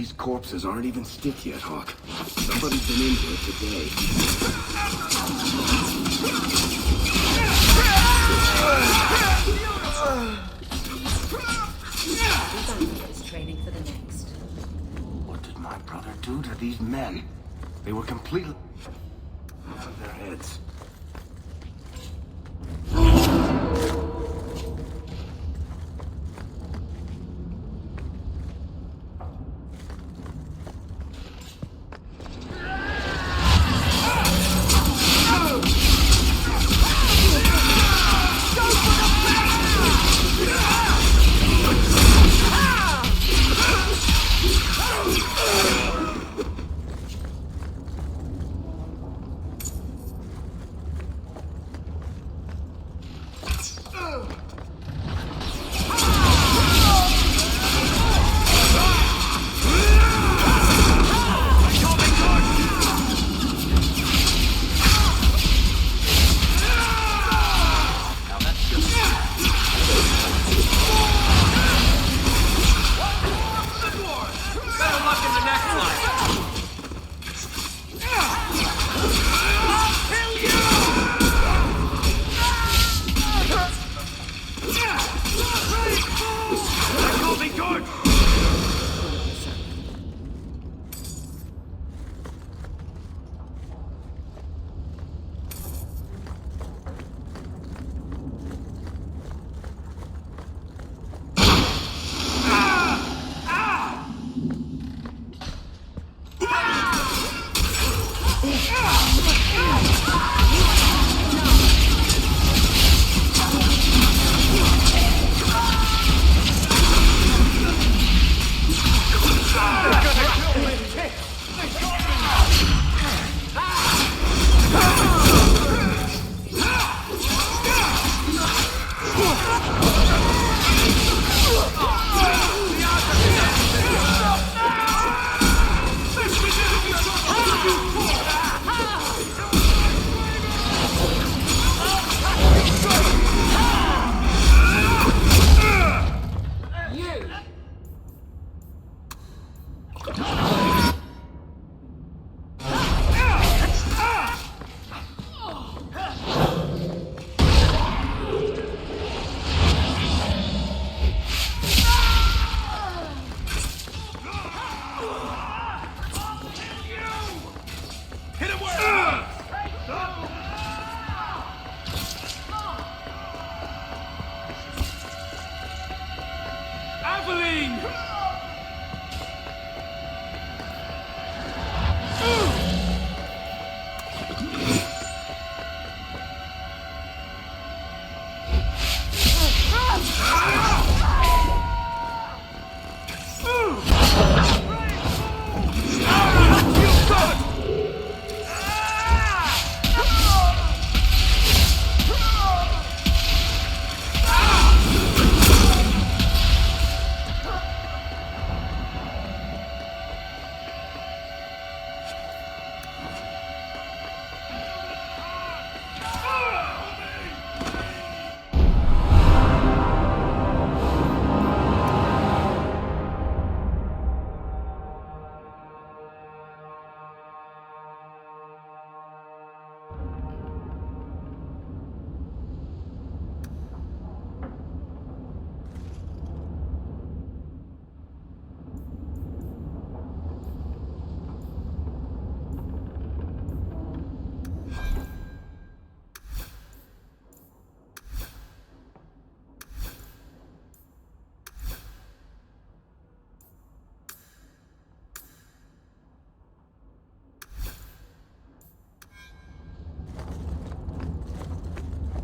These corpses aren't even stiff yet, Hawke. Somebody's been in here today. Is training for the next. What did my brother do to these men? They were completely out of their heads.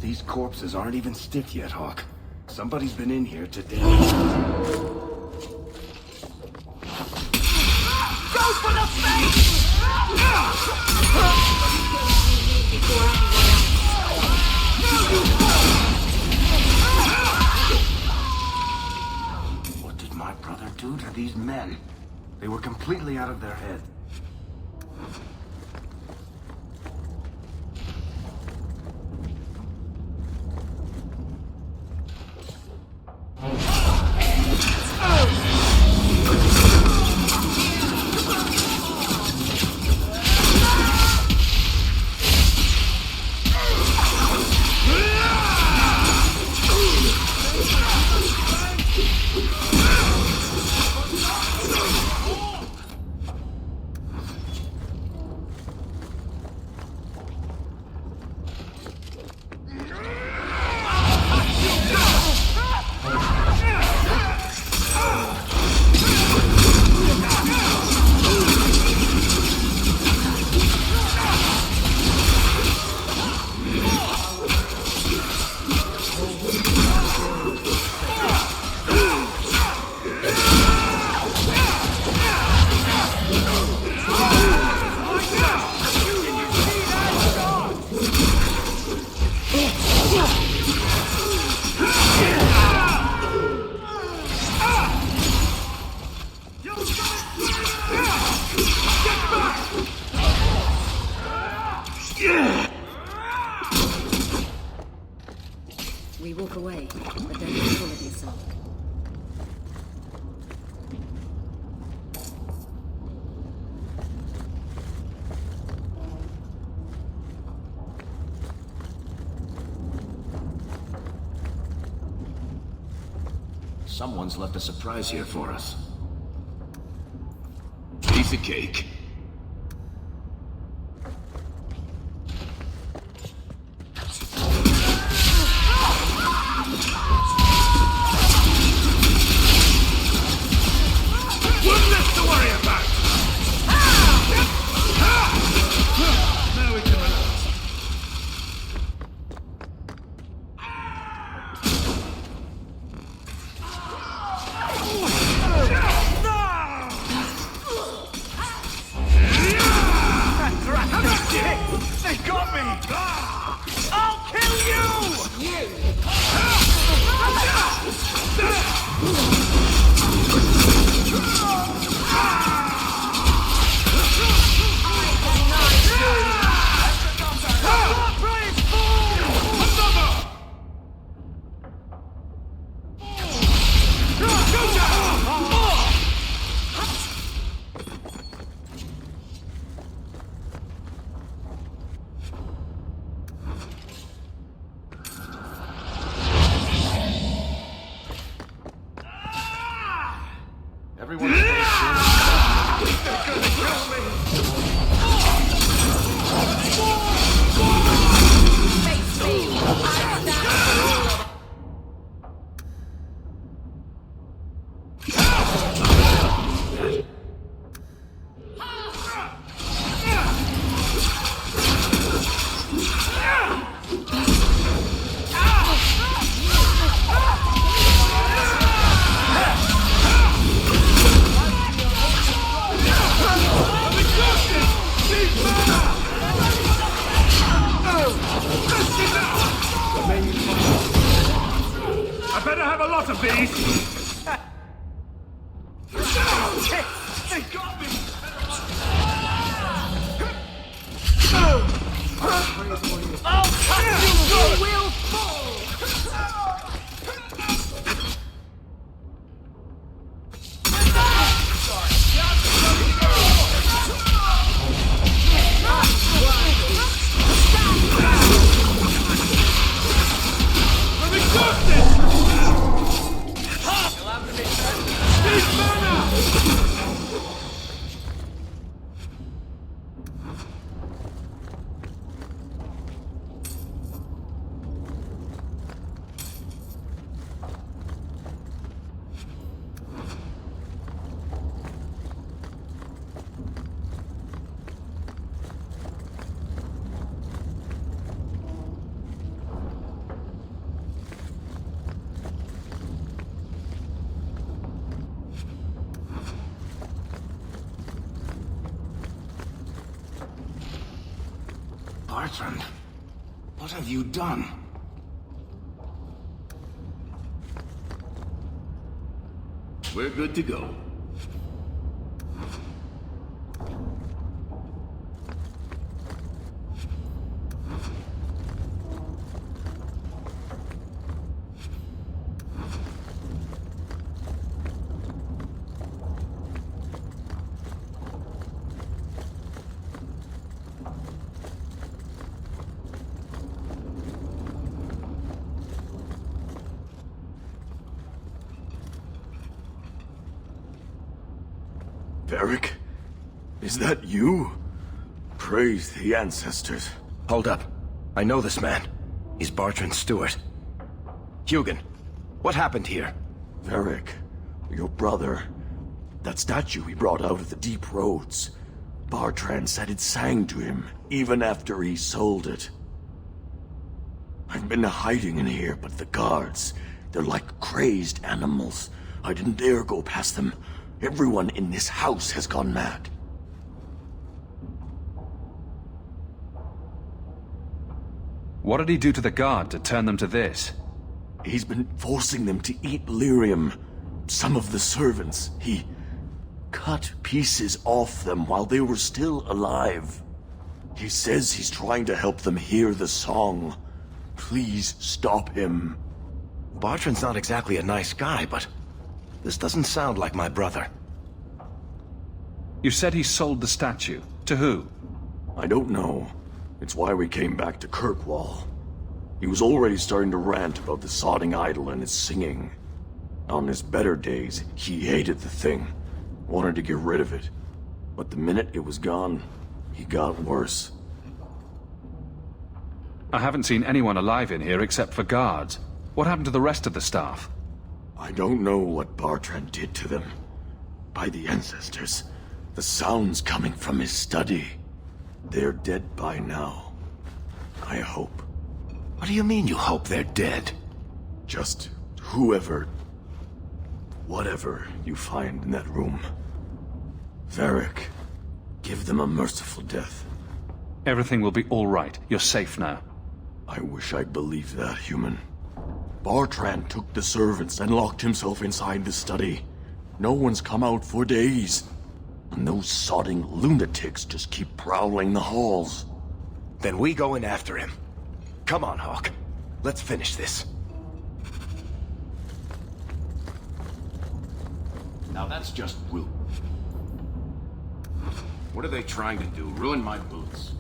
These corpses aren't even stiff yet, Hawke. Somebody's been in here today. Go for the face! What did my brother do to these men? They were completely out of their head. Someone's left a surprise here for us. Piece of cake. One less to worry about! Now we can relax. They got me! I'll kill you! Everyone stay Face me! I stand for all of it. I better have a lot of these! They got me! I'll cut you! You will fall! I'm exhausted! Bertrand, what have you done? We're good to go. Varric? Is that you? Praise the ancestors. Hold up. I know this man. He's Bertrand's steward. Hugin, what happened here? Varric, your brother. That statue he brought out of the deep roads. Bertrand said it sang to him, even after he sold it. I've been hiding in here, but the guards, they're like crazed animals. I didn't dare go past them. Everyone in this house has gone mad. What did he do to the guard to turn them to this? He's been forcing them to eat lyrium. Some of the servants, he cut pieces off them while they were still alive. He says he's trying to help them hear the song. Please stop him. Bertrand's not exactly a nice guy, but this doesn't sound like my brother. You said he sold the statue. To who? I don't know. It's why we came back to Kirkwall. He was already starting to rant about the sodding idol and its singing. On his better days, he hated the thing. Wanted to get rid of it. But the minute it was gone, he got worse. I haven't seen anyone alive in here except for guards. What happened to the rest of the staff? I don't know what Bartrand did to them. By the ancestors, the sounds coming from his study. They're dead by now. I hope. What do you mean you hope they're dead? Just whoever, whatever you find in that room. Varric, give them a merciful death. Everything will be all right. You're safe now. I wish I believed that, human. Bartrand took the servants and locked himself inside the study. No one's come out for days. And those sodding lunatics just keep prowling the halls. Then we go in after him. Come on, Hawke. Let's finish this. Now that's just rude. What are they trying to do? Ruin my boots?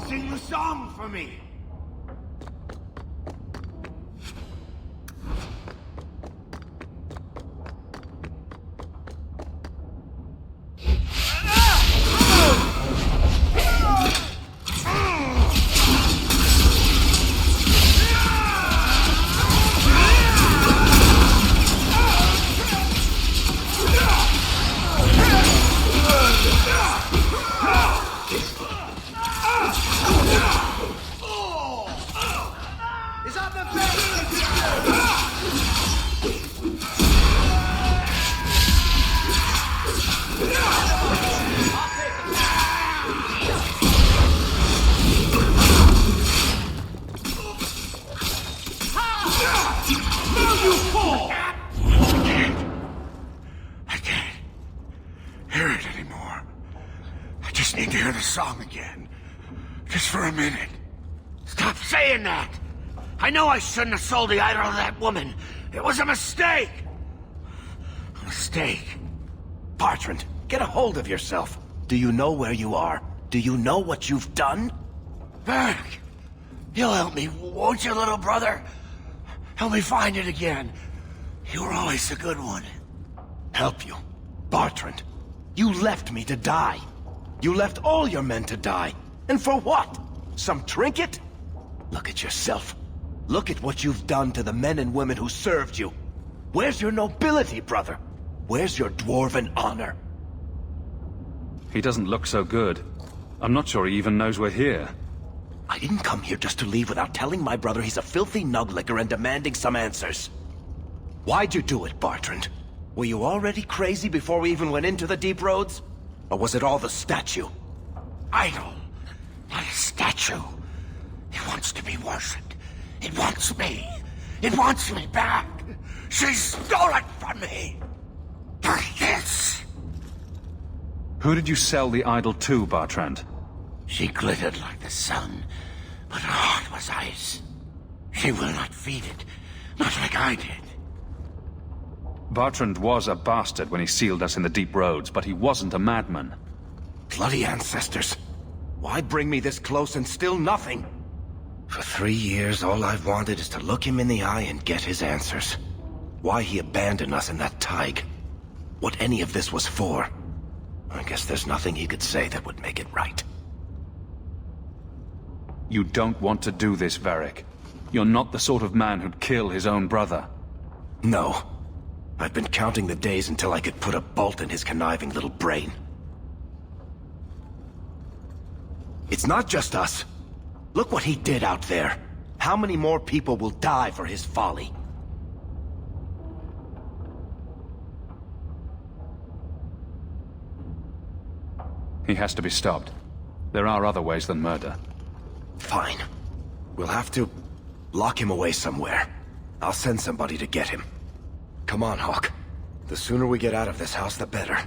Sing the song for me! I can't hear it anymore. I just need to hear the song again. Just for a minute. Stop saying that! I know I shouldn't have sold the idol to that woman. It was a mistake! A mistake. Bartrand, get a hold of yourself. Do you know where you are? Do you know what you've done? Varric, you'll help me, won't you, little brother? Help me find it again. You were always a good one. Help you? Bartrand, you left me to die. You left all your men to die. And for what? Some trinket? Look at yourself. Look at what you've done to the men and women who served you. Where's your nobility, brother? Where's your dwarven honor? He doesn't look so good. I'm not sure he even knows we're here. I didn't come here just to leave without telling my brother he's a filthy nuglicker and demanding some answers. Why'd you do it, Bartrand? Were you already crazy before we even went into the deep roads? Or was it all the statue? Idol, not a statue. It wants to be worshipped. It wants me. It wants me back. She stole it from me. For this. Who did you sell the idol to, Bartrand? She glittered like the sun, but her heart was ice. She will not feed it, not like I did. Bartrand was a bastard when he sealed us in the deep roads, but he wasn't a madman. Bloody ancestors. Why bring me this close and still nothing? For 3 years, all I've wanted is to look him in the eye and get his answers. Why he abandoned us in that thaig. What any of this was for. I guess there's nothing he could say that would make it right. You don't want to do this, Varric. You're not the sort of man who'd kill his own brother. No. I've been counting the days until I could put a bolt in his conniving little brain. It's not just us. Look what he did out there. How many more people will die for his folly? He has to be stopped. There are other ways than murder. Fine. We'll have to lock him away somewhere. I'll send somebody to get him. Come on, Hawke. The sooner we get out of this house, the better.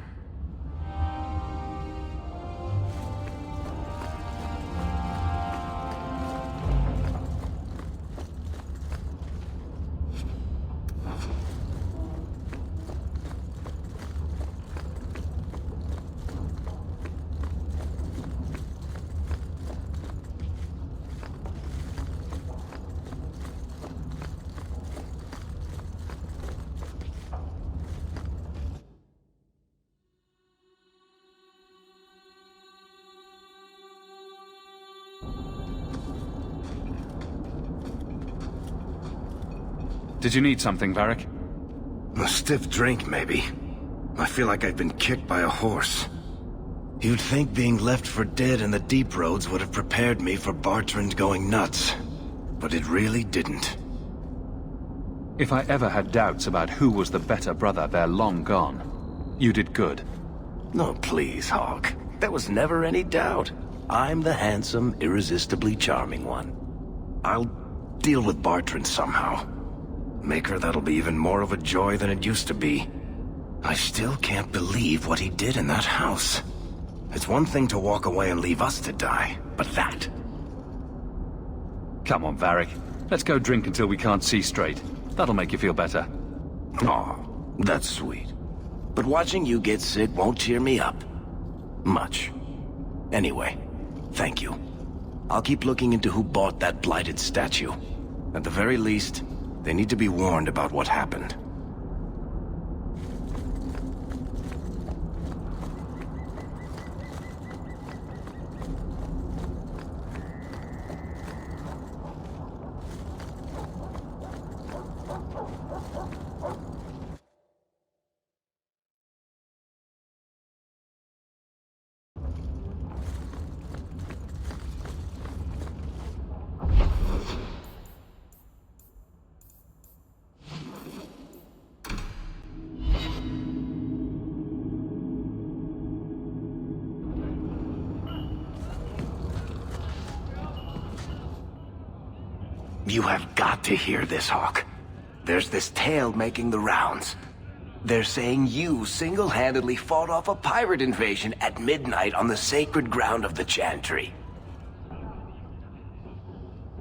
Did you need something, Varric? A stiff drink, maybe. I feel like I've been kicked by a horse. You'd think being left for dead in the deep roads would have prepared me for Bartrand going nuts. But it really didn't. If I ever had doubts about who was the better brother, they're long gone. You did good. No, please, Hawke. There was never any doubt. I'm the handsome, irresistibly charming one. I'll deal with Bartrand somehow. Make her that'll be even more of a joy than it used to be. I still can't believe what he did in that house. It's one thing to walk away and leave us to die, but that... Come on, Varric. Let's go drink until we can't see straight. That'll make you feel better. Aw, that's sweet. But watching you get sick won't cheer me up. Much. Anyway, thank you. I'll keep looking into who bought that blighted statue. At the very least, they need to be warned about what happened. You have got to hear this, Hawke. There's this tale making the rounds. They're saying you single-handedly fought off a pirate invasion at midnight on the sacred ground of the Chantry.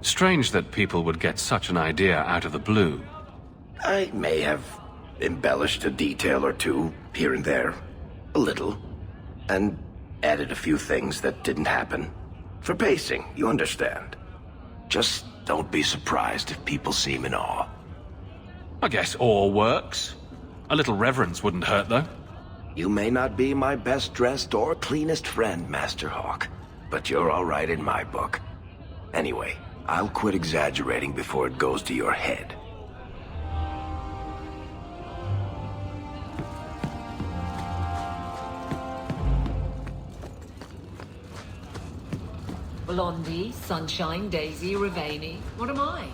Strange that people would get such an idea out of the blue. I may have embellished a detail or two, here and there. A little. And added a few things that didn't happen. For pacing, you understand. Just don't be surprised if people seem in awe. I guess awe works. A little reverence wouldn't hurt, though. You may not be my best-dressed or cleanest friend, Master Hawke, but you're all right in my book. Anyway, I'll quit exaggerating before it goes to your head. Blondie, Sunshine, Daisy, Ravani. What am I?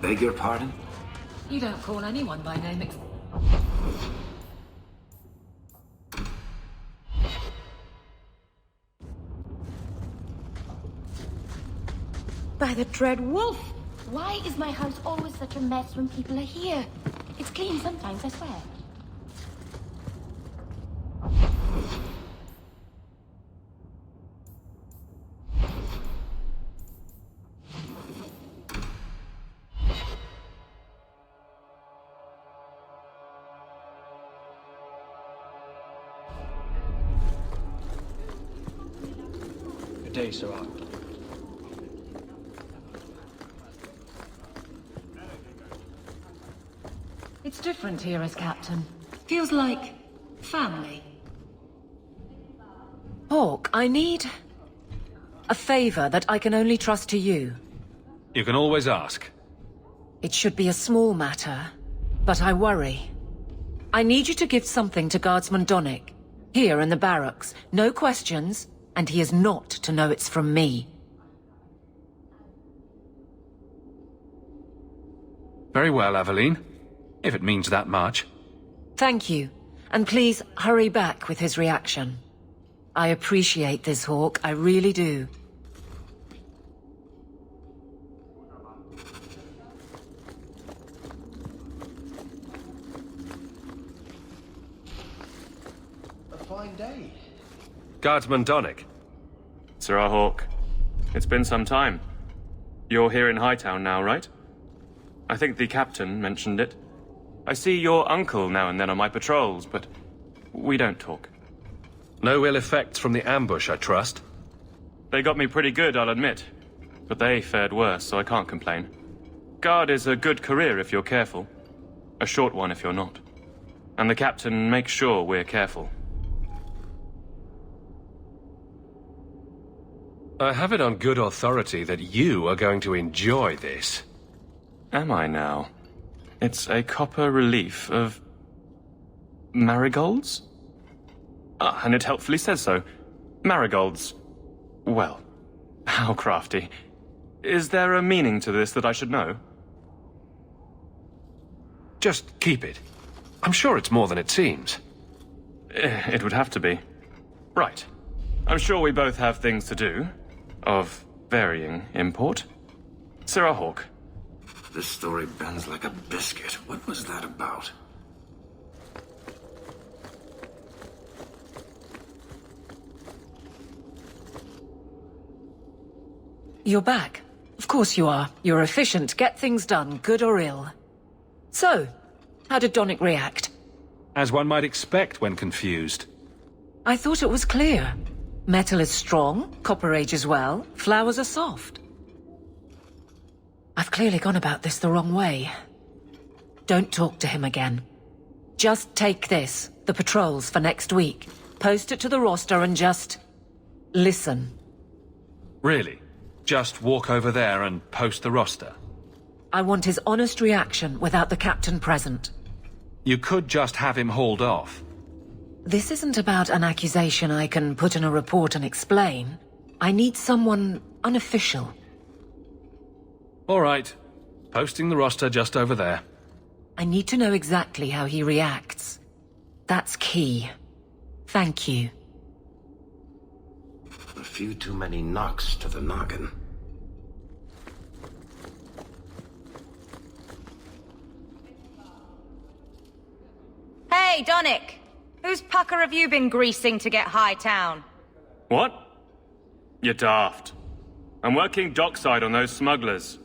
Beg your pardon? You don't call anyone by name By the dread wolf! Why is my house always such a mess when people are here? It's clean sometimes, I swear. Good day, Sir Hawke. It's different here as captain. Feels like family. Hawke, I need a favor that I can only trust to you. You can always ask. It should be a small matter, but I worry. I need you to give something to Guardsman Donnic. Here in the barracks. No questions, and he is not to know it's from me. Very well, Aveline. If it means that much. Thank you, and please hurry back with his reaction. I appreciate this, Hawke, I really do. A fine day. Guardsman Donnic. Sir Hawke. It's been some time. You're here in Hightown now, right? I think the captain mentioned it. I see your uncle now and then on my patrols, but we don't talk. No ill effects from the ambush, I trust? They got me pretty good, I'll admit. But they fared worse, so I can't complain. Guard is a good career if you're careful. A short one if you're not. And the captain makes sure we're careful. I have it on good authority that you are going to enjoy this. Am I now? It's a copper relief of marigolds? Ah, and it helpfully says so. Marigolds. Well, how crafty. Is there a meaning to this that I should know? Just keep it. I'm sure it's more than it seems. It would have to be. Right. I'm sure we both have things to do. Of varying import. Sir Hawke. This story bends like a biscuit. What was that about? You're back. Of course you are. You're efficient. Get things done, good or ill. So, how did Donick react? As one might expect when confused. I thought it was clear. Metal is strong, copper ages well, flowers are soft. I've clearly gone about this the wrong way. Don't talk to him again. Just take this, the patrols for next week. Post it to the roster and just... listen. Really? Just walk over there and post the roster? I want his honest reaction without the captain present. You could just have him hauled off. This isn't about an accusation I can put in a report and explain. I need someone unofficial. All right. Posting the roster just over there. I need to know exactly how he reacts. That's key. Thank you. A few too many knocks to the noggin. Hey, Donick! Whose pucker have you been greasing to get Hightown? What? You're daft. I'm working dockside on those smugglers.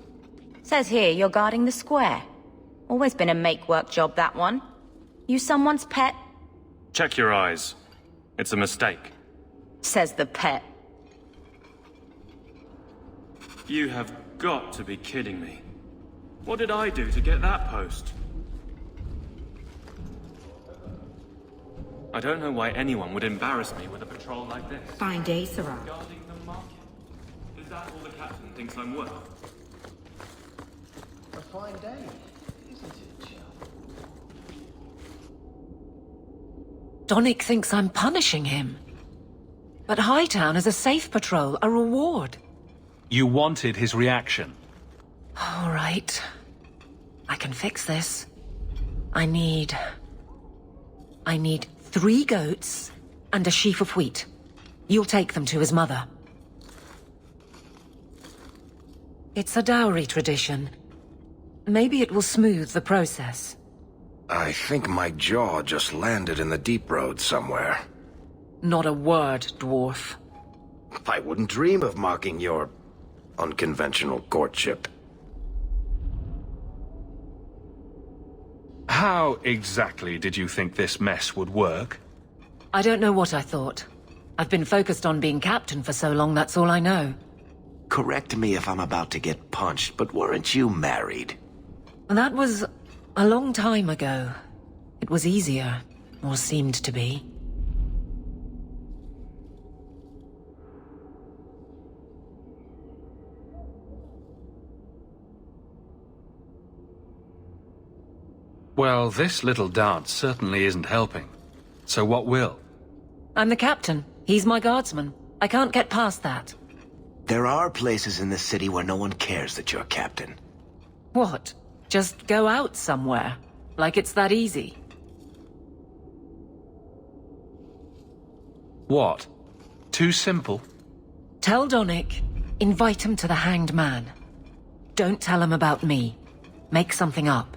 Says here you're guarding the square. Always been a make-work job, that one. You someone's pet? Check your eyes. It's a mistake. Says the pet. You have got to be kidding me. What did I do to get that post? I don't know why anyone would embarrass me with a patrol like this. Fine day, Sarah. Guarding the market. Is that all the captain thinks I'm worth? A fine day, isn't it, Jill? Donick thinks I'm punishing him. But Hightown is a safe patrol, a reward. You wanted his reaction. All right. I can fix this. I need 3 goats and a sheaf of wheat. You'll take them to his mother. It's a dowry tradition. Maybe it will smooth the process. I think my jaw just landed in the deep road somewhere. Not a word, dwarf. I wouldn't dream of mocking your unconventional courtship. How exactly did you think this mess would work? I don't know what I thought. I've been focused on being captain for so long, that's all I know. Correct me if I'm about to get punched, but weren't you married? That was a long time ago. It was easier, or seemed to be. Well, this little dance certainly isn't helping. So what will? I'm the captain. He's my guardsman. I can't get past that. There are places in this city where no one cares that you're captain. What? Just go out somewhere? Like it's that easy? What? Too simple? Tell Donick, invite him to the Hanged Man. Don't tell him about me. Make something up.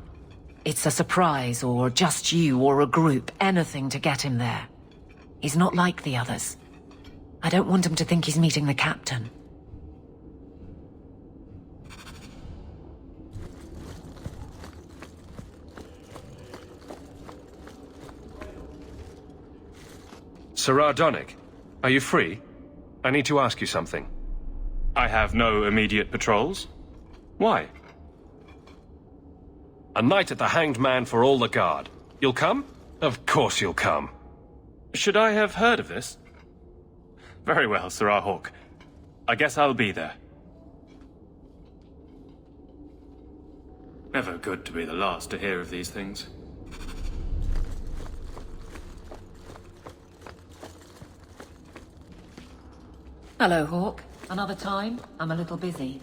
It's a surprise, or just you, or a group, anything to get him there. He's not like the others. I don't want him to think he's meeting the captain. Sirrah Donick, are you free? I need to ask you something. I have no immediate patrols. Why? A night at the Hanged Man for all the guard. You'll come? Of course you'll come. Should I have heard of this? Very well, Sir Hawke. I guess I'll be there. Never good to be the last to hear of these things. Hello, Hawke. Another time? I'm a little busy.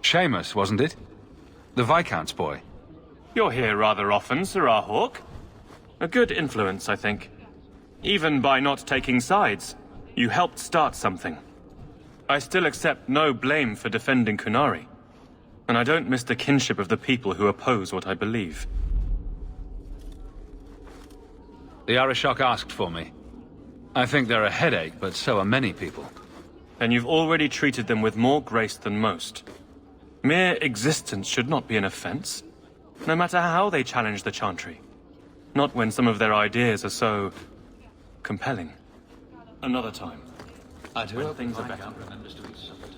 Seamus, wasn't it? The Viscount's boy. You're here rather often, Sirrah Hawke. A good influence, I think. Even by not taking sides, you helped start something. I still accept no blame for defending Qunari. And I don't miss the kinship of the people who oppose what I believe. The Arishok asked for me. I think they're a headache, but so are many people. And you've already treated them with more grace than most. Mere existence should not be an offense, no matter how they challenge the Chantry. Not when some of their ideas are so compelling. Another time. I do When hope things the are better. Viscount remembers to eat supper today.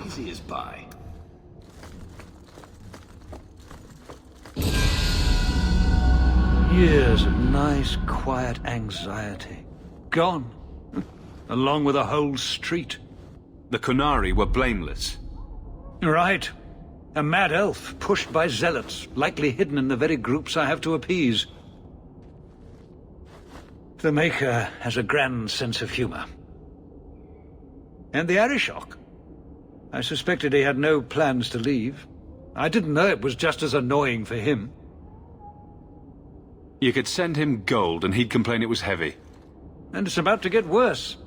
Easy as pie. Years of nice, quiet anxiety. Gone. Along with a whole street. The Qunari were blameless. Right. A mad elf, pushed by zealots, likely hidden in the very groups I have to appease. The Maker has a grand sense of humor. And the Arishok. I suspected he had no plans to leave. I didn't know it was just as annoying for him. You could send him gold and he'd complain it was heavy. And it's about to get worse.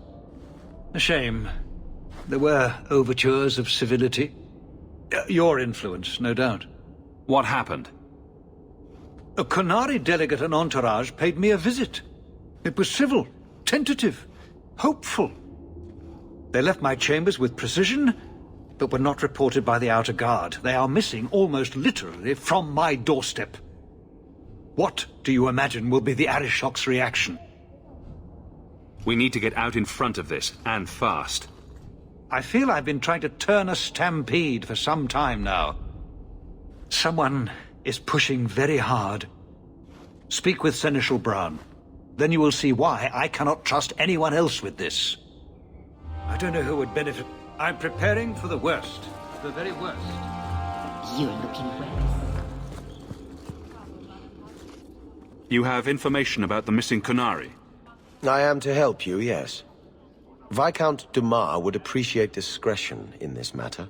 A shame. There were overtures of civility. Your influence, no doubt. What happened? A Qunari delegate and entourage paid me a visit. It was civil, tentative, hopeful. They left my chambers with precision, but were not reported by the outer guard. They are missing almost literally from my doorstep. What do you imagine will be the Arishok's reaction? We need to get out in front of this, and fast. I feel I've been trying to turn a stampede for some time now. Someone is pushing very hard. Speak with Seneschal Brown. Then you will see why I cannot trust anyone else with this. I don't know who would benefit. I'm preparing for the worst. The very worst. You're looking well. You have information about the missing Qunari? I am to help you, yes. Viscount Dumas would appreciate discretion in this matter.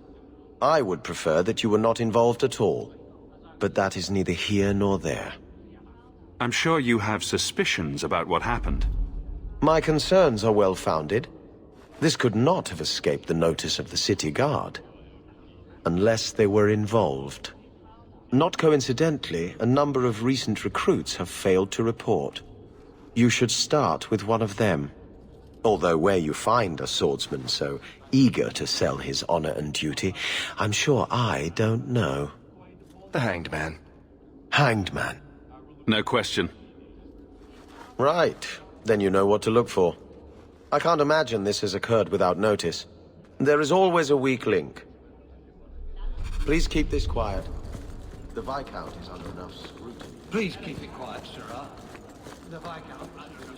I would prefer that you were not involved at all. But that is neither here nor there. I'm sure you have suspicions about what happened. My concerns are well-founded. This could not have escaped the notice of the city guard. Unless they were involved. Not coincidentally, a number of recent recruits have failed to report. You should start with one of them. Although where you find a swordsman so eager to sell his honor and duty, I'm sure I don't know. The Hanged Man. Hanged Man. No question. Right. Then you know what to look for. I can't imagine this has occurred without notice. There is always a weak link. Please keep this quiet. The Viscount is under enough scrutiny. Please keep it quiet, Sirrah. The Viscount understood.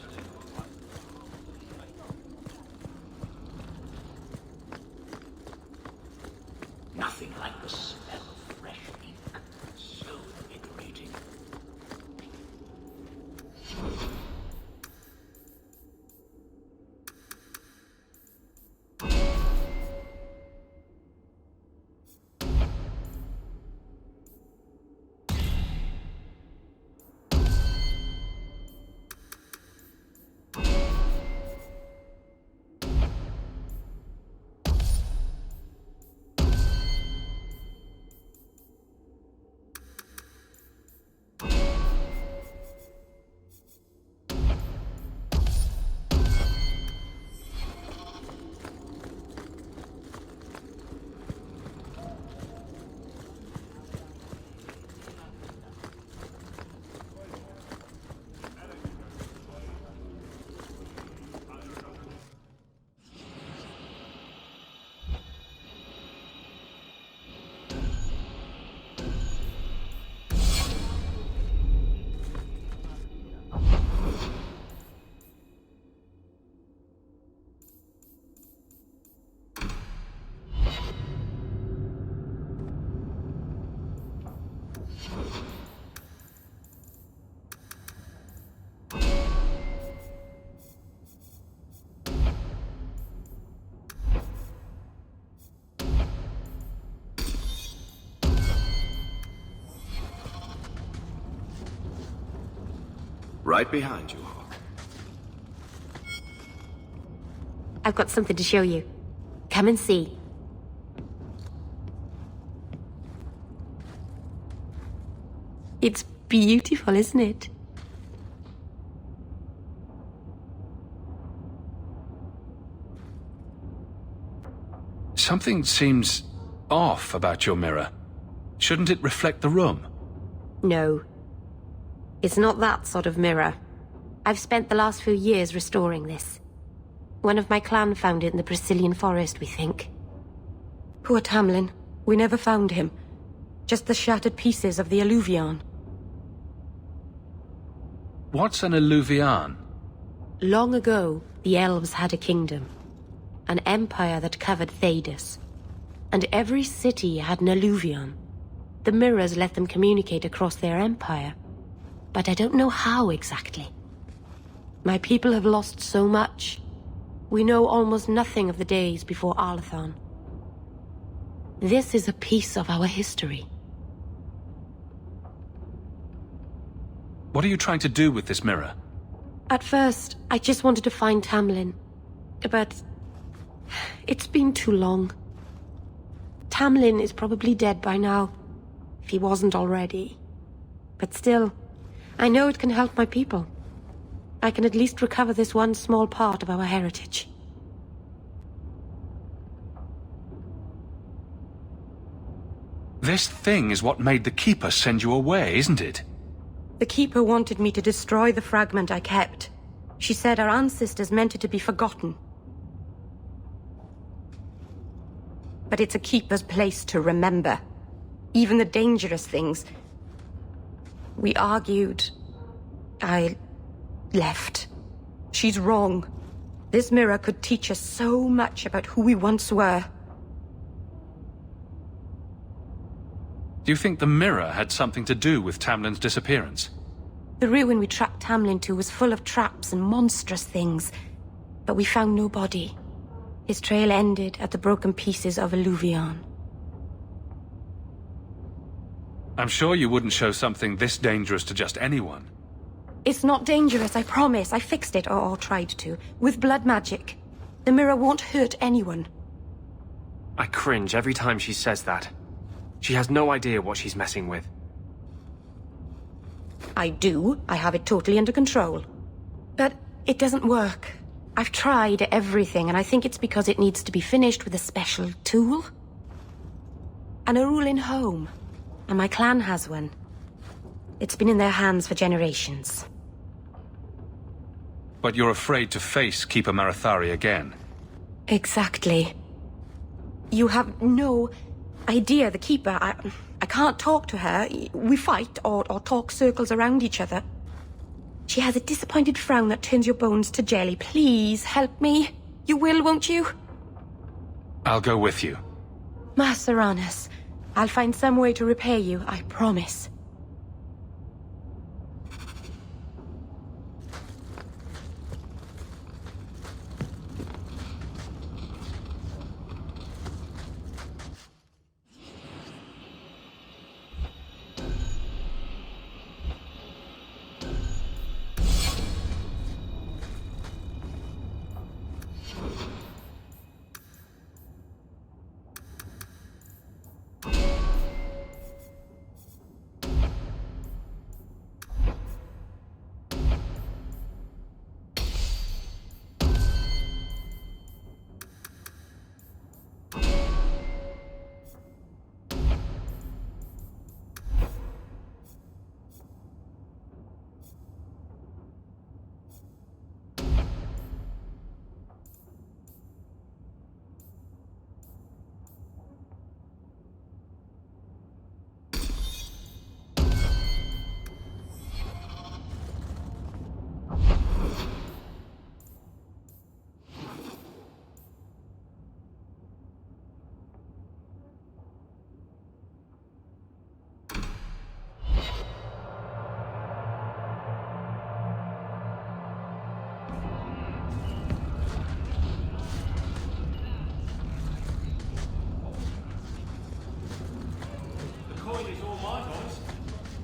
Nothing like the smell of fresh ink. So invigorating. right behind you, Hawke. I've got something to show you. Come and see. It's beautiful, isn't it? Something seems off about your mirror. Shouldn't it reflect the room? No. It's not that sort of mirror. I've spent the last few years restoring this. One of my clan found it in the Brazilian forest, we think. Poor Tamlin. We never found him. Just the shattered pieces of the Alluvion. What's an Alluvion? Long ago, the elves had a kingdom. An empire that covered Thedas. And every city had an Alluvion. The mirrors let them communicate across their empire. But I don't know how exactly. My people have lost so much. We know almost nothing of the days before Arlathon. This is a piece of our history. What are you trying to do with this mirror? At first, I just wanted to find Tamlin. But it's been too long. Tamlin is probably dead by now, if he wasn't already. But still, I know it can help my people. I can at least recover this one small part of our heritage. This thing is what made the Keeper send you away, isn't it? The Keeper wanted me to destroy the fragment I kept. She said our ancestors meant it to be forgotten. But it's a Keeper's place to remember. Even the dangerous things. We argued. I left. She's wrong. This mirror could teach us so much about who we once were. Do you think the mirror had something to do with Tamlin's disappearance? The ruin we tracked Tamlin to was full of traps and monstrous things, but we found no body. His trail ended at the broken pieces of Alluvion. I'm sure you wouldn't show something this dangerous to just anyone. It's not dangerous, I promise. I fixed it, or tried to, with blood magic. The mirror won't hurt anyone. I cringe every time she says that. She has no idea what she's messing with. I do. I have it totally under control. But it doesn't work. I've tried everything, and I think it's because it needs to be finished with a special tool. An Arulin home. And my clan has one. It's been in their hands for generations. But you're afraid to face Keeper Marathari again. Exactly. You have no idea, the Keeper. I can't talk to her. We fight or talk circles around each other. She has a disappointed frown that turns your bones to jelly. Please, help me. You will, won't you? I'll go with you. Master Arnus, I'll find some way to repay you, I promise.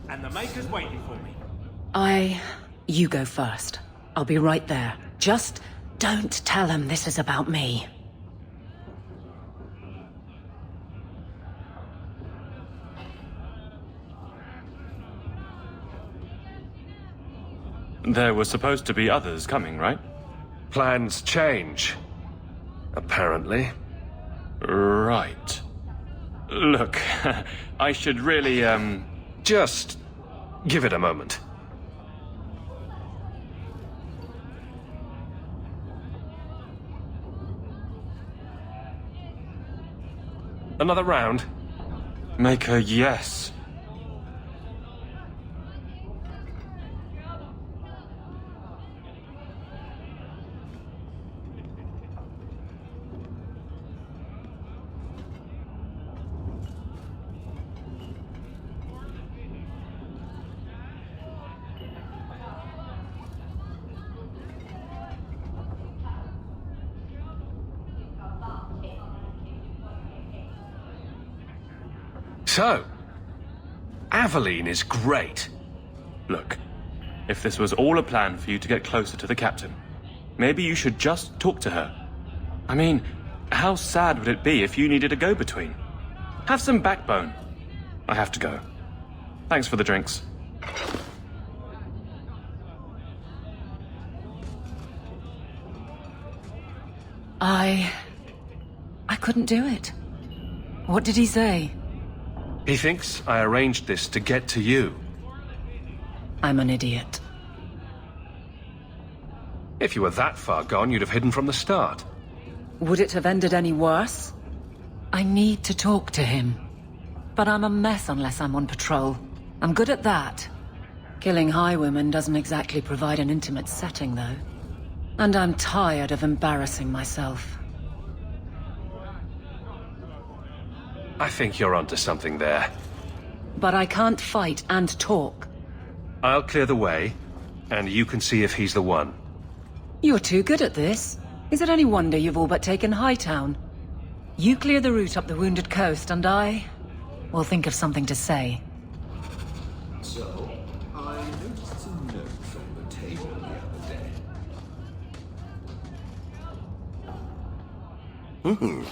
And the Maker's waiting for me. You go first. I'll be right there. Just don't tell him this is about me. There were supposed to be others coming, right? Plans change. Apparently. Right. Look, I should really, Just give it a moment. Another round? Make a yes. So, Aveline is great. Look, if this was all a plan for you to get closer to the captain, maybe you should just talk to her. I mean, how sad would it be if you needed a go-between? Have some backbone. I have to go. Thanks for the drinks. I couldn't do it. What did he say? He thinks I arranged this to get to you. I'm an idiot. If you were that far gone, you'd have hidden from the start. Would it have ended any worse? I need to talk to him. But I'm a mess unless I'm on patrol. I'm good at that. Killing highwaymen doesn't exactly provide an intimate setting, though. And I'm tired of embarrassing myself. I think you're onto something there. But I can't fight and talk. I'll clear the way, and you can see if he's the one. You're too good at this. Is it any wonder you've all but taken Hightown? You clear the route up the Wounded Coast, and I will think of something to say. So, I noticed some notes on the table the other day.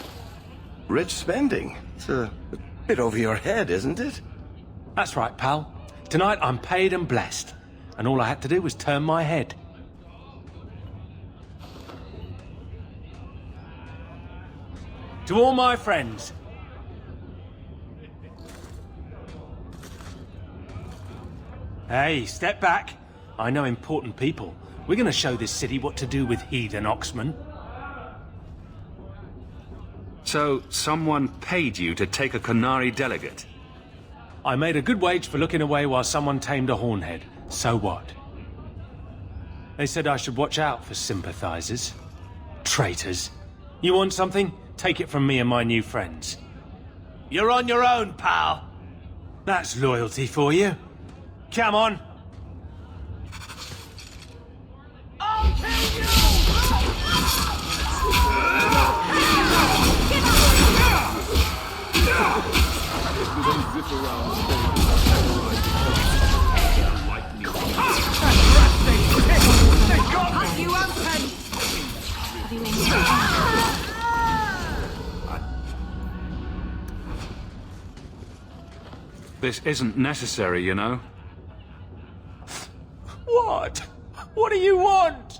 Rich spending. It's a bit over your head, isn't it? That's right, pal. Tonight I'm paid and blessed. And all I had to do was turn my head. To all my friends. Hey, step back. I know important people. We're gonna show this city what to do with heathen oxmen. So, someone paid you to take a Qunari delegate? I made a good wage for looking away while someone tamed a hornhead. So what? They said I should watch out for sympathizers. Traitors. You want something? Take it from me and my new friends. You're on your own, pal. That's loyalty for you. Come on. I'll kill you! This isn't necessary, you know. What? What do you want?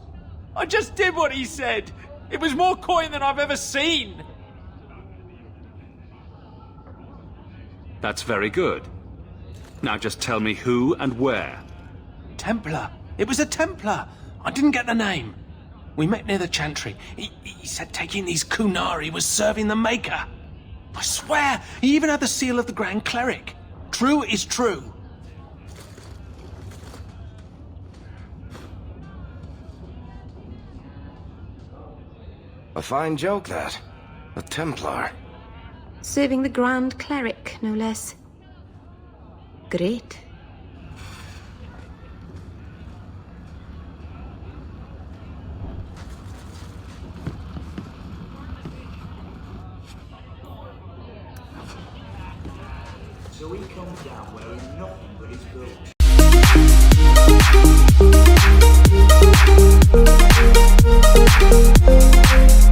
I just did what he said. It was more coin than I've ever seen. That's very good. Now just tell me who and where. Templar. It was a Templar. I didn't get the name. We met near the Chantry. He said taking these Qunari was serving the Maker. I swear, he even had the seal of the Grand Cleric. True is true. A fine joke, that. A Templar. Serving the Grand Cleric, no less. Great. So he comes down wearing nothing but his boots.